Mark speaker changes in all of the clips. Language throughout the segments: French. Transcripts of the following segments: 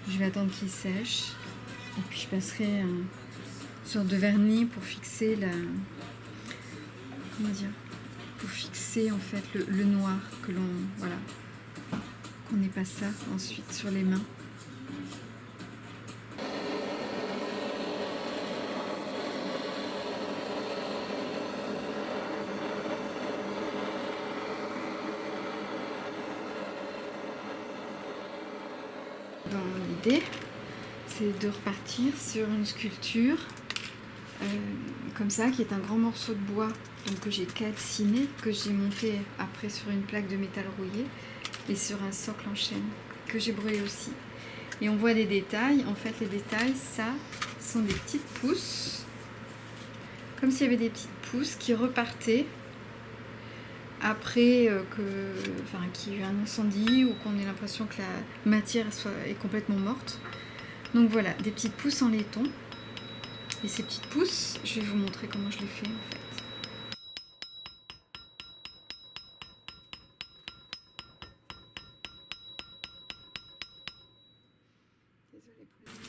Speaker 1: Je vais attendre qu'il sèche. Et puis je passerai une sorte de vernis pour fixer la... Comment dire? Pour fixer en fait le noir que l'on... Voilà. Qu'on n'ait pas ça ensuite sur les mains. Dans l'idée, c'est de repartir sur une sculpture comme ça, qui est un grand morceau de bois donc, que j'ai calciné, que j'ai monté après sur une plaque de métal rouillé et sur un socle en chêne que j'ai brûlé aussi. Et on voit des détails. En fait, les détails, ça sont des petites pousses, comme s'il y avait des petites pousses qui repartaient après qu'il y ait eu un incendie ou qu'on ait l'impression que la matière est complètement morte. Donc voilà, des petites pousses en laiton. Et ces petites pousses, je vais vous montrer comment je les fais en fait. Désolée pour les...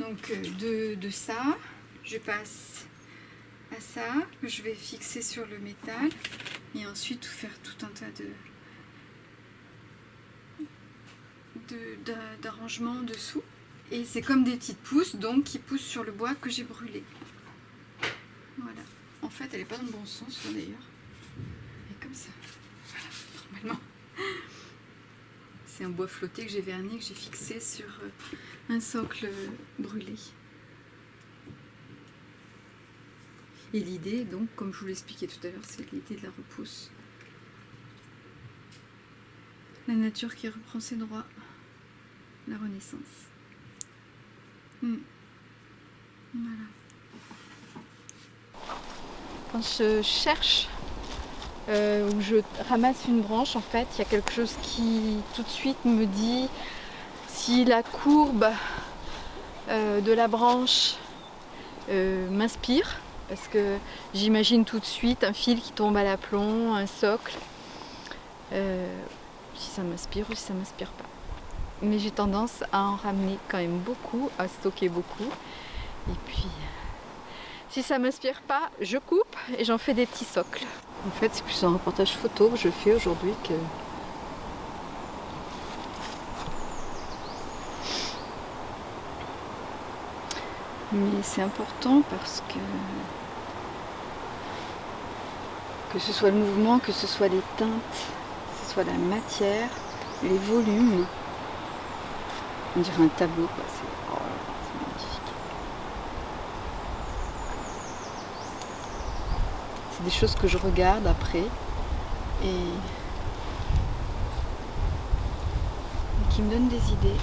Speaker 1: Donc de ça, je passe à ça, que je vais fixer sur le métal, et ensuite faire tout un tas d'arrangements dessous. Et c'est comme des petites pousses, donc qui poussent sur le bois que j'ai brûlé. Voilà. En fait, elle n'est pas dans le bon sens d'ailleurs. Elle est comme ça. Voilà, normalement. C'est un bois flotté que j'ai verni, que j'ai fixé sur un socle brûlé. Et l'idée, donc, comme je vous l'expliquais tout à l'heure, c'est l'idée de la repousse. La nature qui reprend ses droits. La Renaissance. Voilà. Quand je cherche où je ramasse une branche, en fait, il y a quelque chose qui tout de suite me dit si la courbe de la branche m'inspire, parce que j'imagine tout de suite un fil qui tombe à l'aplomb, un socle, si ça m'inspire ou si ça m'inspire pas. Mais j'ai tendance à en ramener quand même beaucoup, à stocker beaucoup, et puis si ça m'inspire pas, je coupe et j'en fais des petits socles. En fait, c'est plus un reportage photo que je fais aujourd'hui que... Mais c'est important parce que ce soit le mouvement, que ce soit les teintes, que ce soit la matière, les volumes. On dirait un tableau, quoi. C'est magnifique. C'est des choses que je regarde après et qui me donnent des idées.